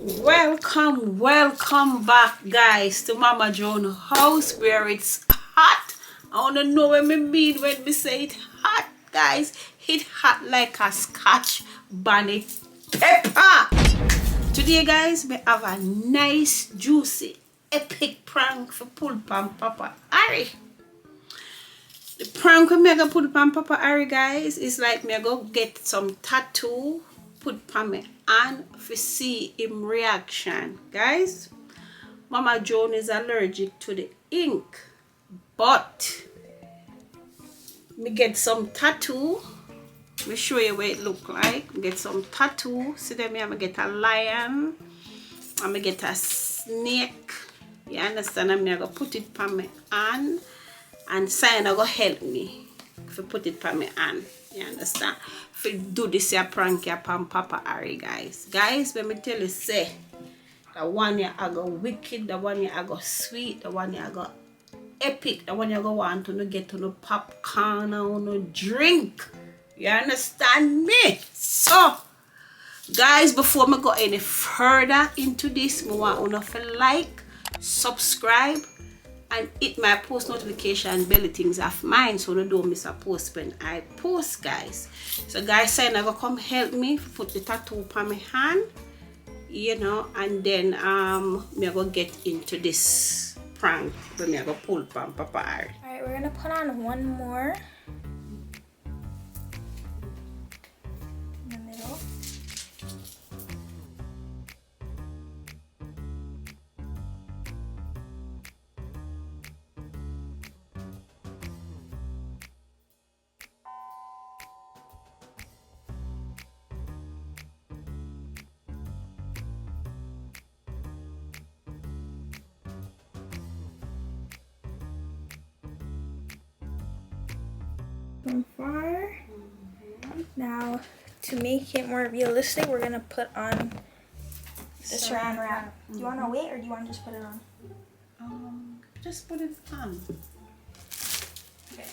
Welcome back, guys, to Mama Joan house where it's hot. I wanna know what me mean when we say it hot, guys. It hot like a Scotch bonnet pepper. Today, guys, we have a nice, juicy, epic prank for Pulpa and Papa Harry. The prank we gonna put on Papa Harry, guys, is like me go get some tattoo, put on me and for see him reaction. Guys, Mama Joan is allergic to the ink, but me get some tattoo. Me show you what it look like. Me get some tattoo. See them here, me get a lion and me get a snake. You understand? I'm gonna put it on me hand, and sign go help me if you put it on me hand. You understand? If you do this here prank here upon Papa Harry, guys. Guys, let me tell you, say the one here I go wicked, the one here I go sweet, the one here I go epic, the one you go want to get to no popcorn or no drink. You understand me? So guys, before me go any further into this, I want you to like, subscribe, and hit my post notification bell things of mine so you don't miss a post when I post, guys. So guys, say now come help me put the tattoo on my hand, you know, and then me go get into this prank when me go pull from Papa Harry. Alright, we're gonna put on one more in the middle. From far. Now, to make it more realistic, we're gonna put on the saran wrap. Do you wanna wait or do you wanna just put it on? Just put it on. Okay.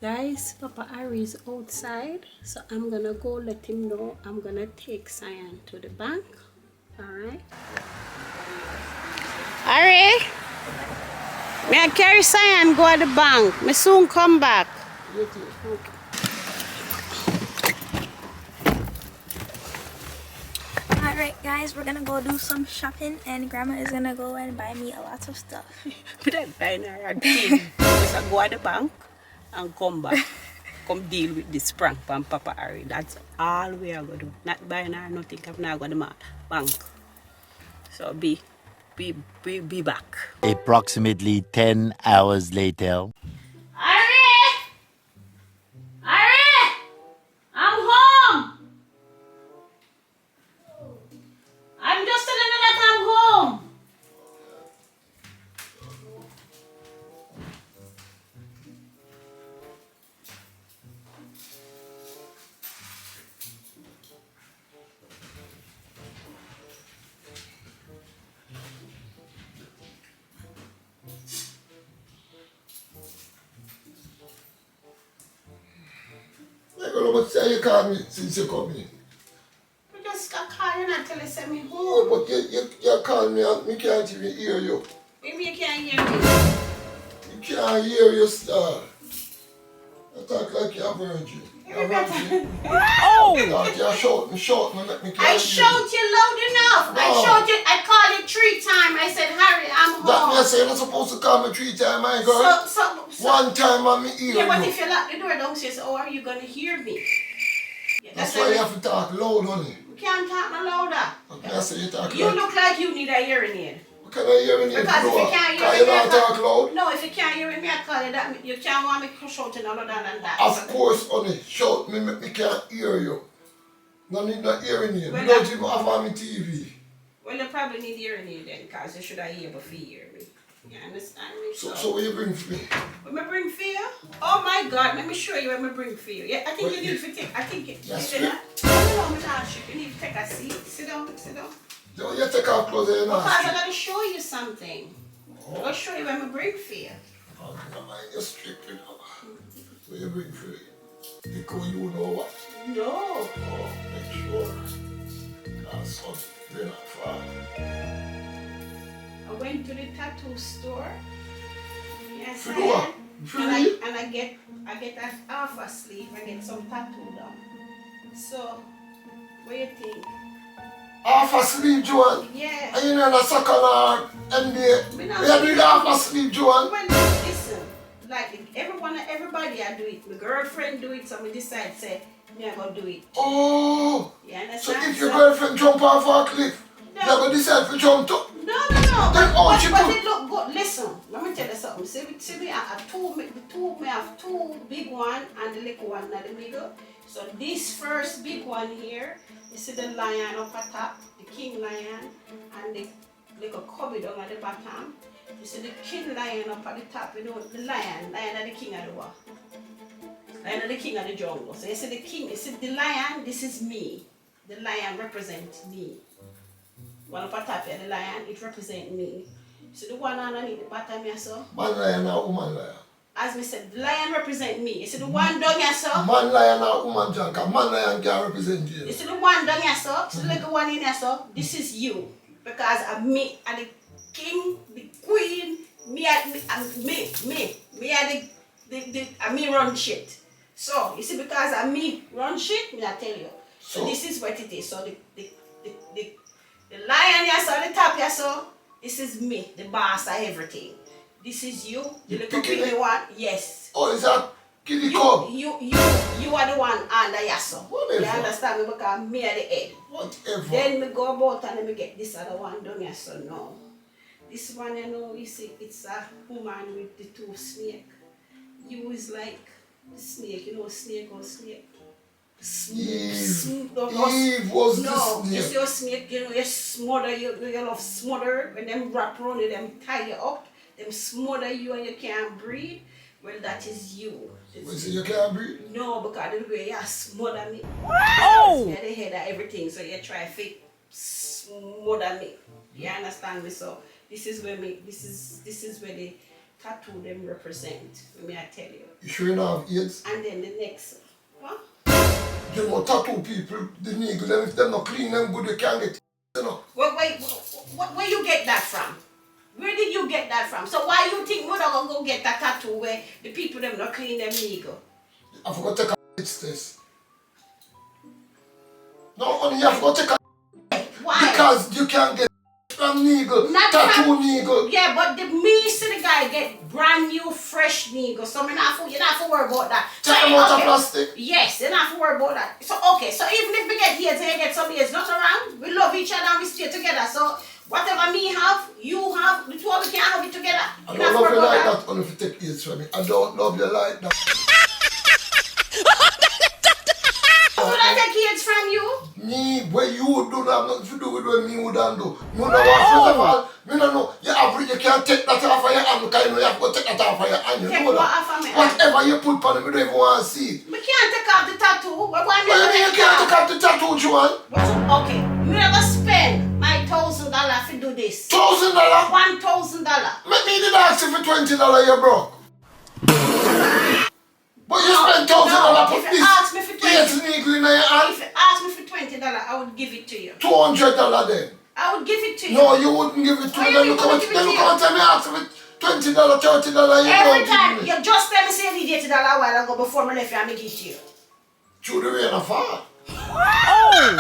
Guys, Papa Harry is outside, so I'm gonna go let him know I'm gonna take Cyan to the bank. Alright. Harry, may I carry Cyan go at the bank? Me soon come back. Okay. Alright guys, we're gonna go do some shopping and Grandma is gonna go and buy me a lot of stuff. But I'm buying her a thing. Just go at the bank and come back. Come deal with this prank from Papa Harry. That's all we are going to do. Not buying her nothing. I'm not going to the bank. So be back. Approximately 10 hours later. Harry! Harry! I'm home! I'm just telling you that I'm home. But say you call me since you come in. I just got called and I tell you send me Oh, home. but you call me and me can't even hear you. Maybe you can't hear me. You can't hear your star. You talk like you're a virgin. You're a virgin. Oh! You're shouting, let me I can't showed you loud enough. No. I showed you, I called you 3 times. I said, Harry, I'm That home. means say you're not supposed to call me 3 times, my girl. So, One time on me ear. yeah, but you. if you lock the door downstairs, how are you going to hear me? Yeah, That's why you have to talk loud, honey. We can't talk no louder. Okay, I say you talk You loud. look like you need a hearing aid. What can I hear in your Because if you can't hear Can me, you not talk loud? no, if you can't hear me, I call you that. You can't want me shouting louder than that. Of course, honey. Shout me, make me can't hear you. No need no hearing aid. Well, You don't even have on me TV. Well, you probably need hearing aid then, because you should have able to hear me. You understand me? So what you bring for me? When I bring for you? Oh my God, let me show you when I bring for you. Yeah, I think What you need you- to take, I think you Yes, said ma'am. that. No, I'm not sure. You need to see? Sit down, sit down. Don't you take off clothes and Because ask I'm going to show you something. I'm going to show you when I bring for you. Oh, never mind, you're strict, you know. So you bring for it. Because you know what? No. Oh, make sure. That's son, they're not far. I went to the tattoo store. Yes, For I what? am. For And real? I get a half a sleeve. I get some tattoo done. So, what do you think? Half a sleeve, Joan. Yeah. And you know the soccer or NBA. Me We not are doing half a sleeve, Joan. Well, listen, like everybody I do it. My girlfriend do it, so I decide say me I go do it. Oh. You So understand? if your girlfriend jump off a cliff, No. you're going to decide to jump too? No. Then how she But put- it look good. Listen, let me tell you something. See me, I have two big one and the little one in the middle. So this first big one here, you see the lion up at top, the king lion, and the little cubby down at the bottom. You see the king lion up at the top, you know, the lion are the king of the what? Lion are the king of the jungle. So you see the king, you see the lion, this is me. The lion represents me. One up at top here, the lion, it represents me. So the one underneath the bottom here, so, Man lion or woman lion? as we said, the lion represents me. You see the one down here, so, Man lion or woman John? Because man lion can represent you you. see the one down here, so, the little one in here, so, this is you. Because of me, and the king, the queen, me are me run shit. So, you see, because of me run shit, me I tell you. So, So- this is what it is. So, the lion here, so, the top here, so, this is me, the boss of everything. This is you, the You little picking pretty it? one. Yes. Oh, is that kitty cub? You are the one under here, so. Whatever. You understand me? Because me are the head. Whatever. Then me go about and me get this other one down here, so no. This one, you know, you see, it's a woman with the two snake. You is like the snake, you know, snake or snake. Eve. Eve was No, the you snake. see your snake, you know, you smother, you love smother, when them wrap around you, them tie you up, them smother you and you can't breathe. Well, that is you. You say you can't breathe? No, because the way you smother me. Oh! You're the head of everything, so you try to smother me. You understand me? So this is where this is where the tattoo them represent. Let me I tell you. You sure you don't have AIDS? And then the next, what? You know, tattoo people, the nigga, them, if them not clean them good, you can't get, you know. Where you get that from? Where did you get that from? So why you think mother gonna go get that tattoo where the people them not clean them legal? I forgot to take a AIDS test. No, honey, you forgot to take a Why? because you can't get from needle, Not tattoo from- needle. Yeah, but me see the guy get brand new fresh needle, so you not have to worry about that. So, Take them out of plastic. Yes, you don't have to worry about that. So okay, so even if we get AIDS and you get some AIDS, not around, we love each other and we stay together. So whatever me have, you have, the two of we can have it together. I You don't not have love to you worry like about that, only if you take AIDS from me. I don't love you like that. Who would I take AIDS from you? Me, what you do not have nothing to do with what me would do. Me don't want, first of all, me don't know, you can't take that off of your hand because you know you have to take that off of your hand. You Take know what that. off of my hand? Whatever you put on it, me don't even want to see it. We can't take off the tattoo. Why What do you mean you can't take off the tattoo, Joan? Okay, you never spend my $1,000 to do this. $1,000? $1,000. Make me did ask you for $20 you broke. But you spend $1,000 no, put if you this ask me for AIDS needle in your hand. If you ask me for $20, I would give it to you. $200 then. I would give it to you. No, you wouldn't give it to Why me. you Then mean you come wouldn't give it to you? and tell me ask for $20, $30 you Every don't time, give me. you just tell me say you did $80 a while ago before me left you and me give it to you. Through the rain of fall. Oh!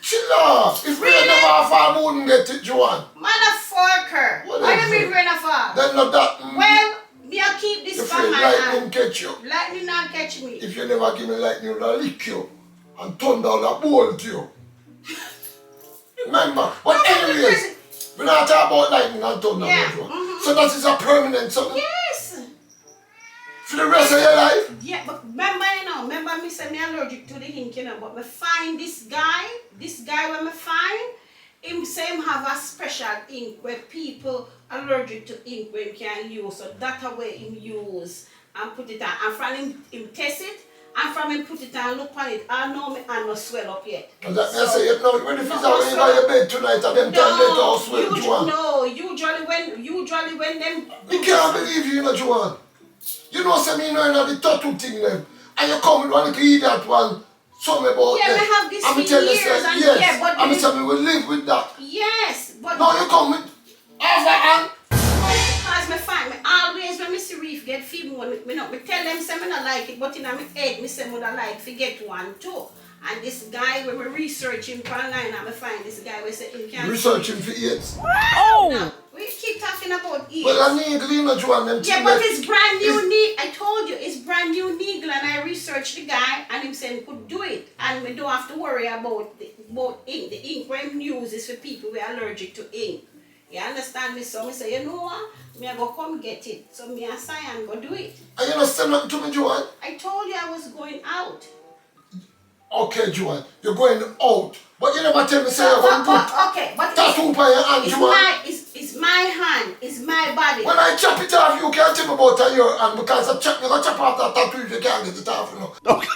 Chilla! If rain Really? never fall, we wouldn't get it, Joan. Motherfucker. What Why is do you mean it? rain or fall? Then not that. Well, me I'll keep you this feel from my lightning hand. catch you. Lightning not catch me. If you never give me lightning, I'll lick you. And thunder will bolt you. Remember? But anyways, we're not talking about lightning and thunder. Yeah. Joan. Mhm. So that is a permanent something. Yes. For the rest of your life. Yeah, but remember me say me allergic to the ink, you know, but me find this guy when me find, him say him have a special ink where people allergic to ink when can use, so that way him use and put it on, and from him test it, And from him put it and look on it, I know my hand no swell up yet. And that so, say, no, when if it's out when you buy your bed tonight and them time later all swell, Joan. No, usually when them... I can't believe you, Joan. You know, say me know the tattoo thing them. And you come with one little idiot one, something about yeah, that. we have this for years. Yes, yeah, but and say we will live with that. Yes, but... No, you come with half a hand. Because me find me always when me see Reef get few me tell them say me not like it, but in my head me say me not like forget one too. And this guy when me research him online and me find this guy we say he can research him for AIDS. Oh! Now, we keep talking about AIDS. Well, I need to Joan them. Yeah, but it's brand new needle. I told you it's brand new needle, and I researched the guy and him saying he could do it, and we don't have to worry about ink. The ink when use is for people who are allergic to ink. You understand me? So me say, you know what? Me I go come get it. So me and Cyan go do it. Are you not saying nothing to me, Joan? I told you I was going out. Okay, Joan, you're going out. But you never tell me say you're going to put okay, but tattoo by your hand, Joan. It's my hand, it's my body. When I chop it off, you can't tell me about your hand because you're going to chop off that tattoo if you can't get it off, you know. Okay.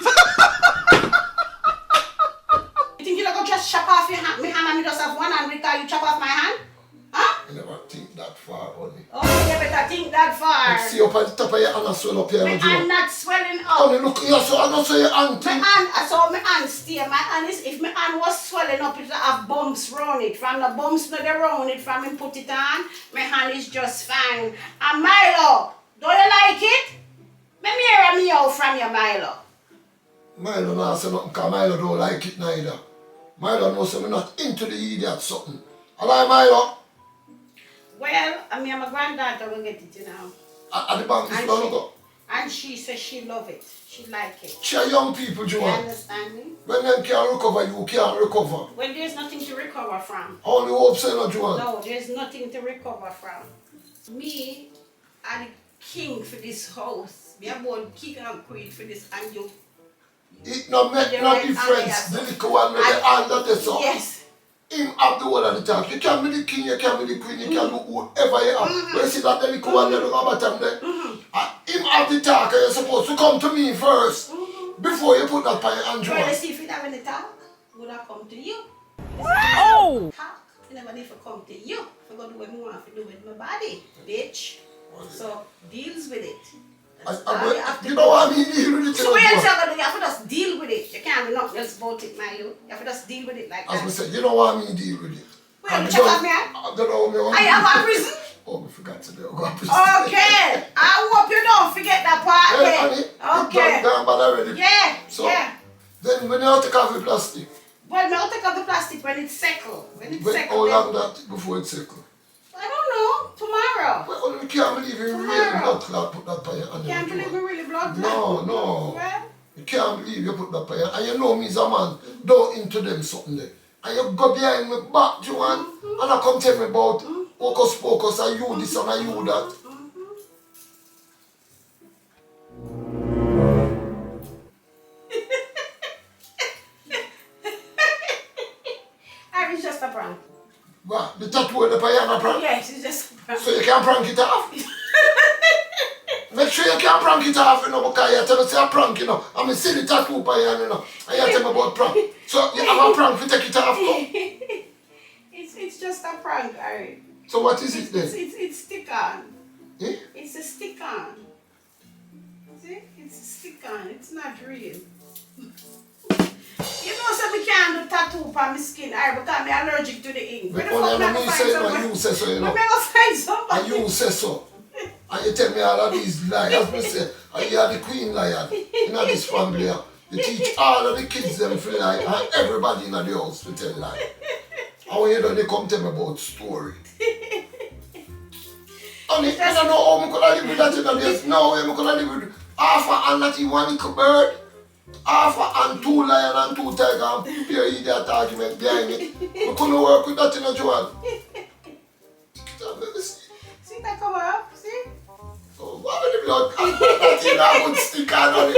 You think you're going to just chop off your hand, my hand and me just have one hand because you chop off my hand? Huh? I never think that far, honey. Oh, you better think that far. Let's see up at the top of your hand and swell up here, My Joan. hand not swelling up. Honey, look here, so I don't say your hand. My hand, I saw my hand stay. My hand is, if my hand was swelling up, it would have bumps round it. From the bumps not around it, from him put it on, my hand is just fine. And Milo, do you like it? Let me hear a meow from you, Milo. Milo not say nothing because Milo don't like it neither. Milo knows I'm not into the idiot something. Hello, Milo. Well, I mean, my granddaughter will get it, you know. At the bank, and she says she love it. She like it. She are young people, Joan. You understand me? When them can't recover, you can't recover. When there's nothing to recover from. Only hope say no, Joan. No, there's nothing to recover from. Me, I'm the king for this house. Me about king and queen for this, and you. It no make no difference. The little one with the hand that is up. Yes. Him have the whole of the talk. You can be the king, you can be the queen, you can do whoever you are. When you see that the little one there, look at bottom there. Him have the talk, and you're supposed to come to me first before you put that on your hand, Joan. Well, let's see if you have any talk. Would I come to you? Oh! Talk. You never need to come to you. I'm going to do what I want to do with my body, bitch. So, deals with it. You know what I mean? So what else you gonna do? You have to just deal with it. You can't do nothing else about it, my you. You have to just deal with it like that. As I said, you know what I mean? Deal with it. Well, you check out me. I don't know. I have a prison. Oh, I forgot to do. I prison. Okay. I hope you don't forget that part. Yeah, okay. Done bad already. Yeah. So, yeah. Then when you take off the plastic. Well, I'll take off the plastic when it's settled. How long that before it's settled? I don't know. Tomorrow. Well, you can't believe you really blood clot put that on your hand. Can't believe you really blood clot? No. Well, you can't believe you put that on your hand. And you know me as a man, don't into them something there. And you go behind my back, Joan, and I come tell me about hocus pocus and you this and you that. It's just a prank. What? The tattoo on the piano prank? Yes, it's just a prank. So you can't prank it off? Make sure you can't prank it off, you know, because you tell me say a prank, you know. And I see the tattoo by you, you know. And you tell me about prank. So you have a prank to take it off, no? It's just a prank, Harry. So what is it then? It's stick on. Eh? It's a stick on. See? It's a stick on. It's not real. You know, so we can't do tattoo on my skin, Harry, because I'm allergic to the ink. But only me say no, you say so, you know. I'm going to find somebody. And you say so. And you tell me all of these lies. As me say, and you are the queen liar in this family. You teach all of the kids them to lie and everybody in the house to tell lie. And when you don't, they come tell me about story. And I don't know how I could live with that. There's no way I could live with half a and not even one little bird. Half a and two lion and two tiger and pure idiot argument behind it. We couldn't work with that in a Joan. See that come up? See? Oh, what with the blood? That thing I would stick on it.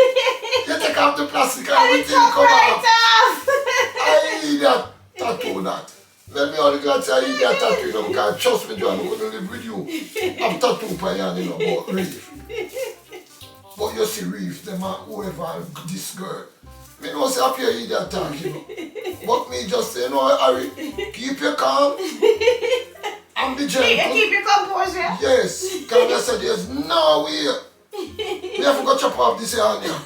You take off the plastic and everything come off. I eat that tattoo that. Let me only glad say I eat that tattoo, you know, because trust me, Joan, I couldn't live with you. I'm tattoo by you, you know, about relief. But you see Reef, them and whoever, this girl. Me know say up here idiot talk, you know. But me just say, no, Harry, keep your calm and be gentle. Keep your composure. Yes, because I said there's no way. We have to go chop off this area.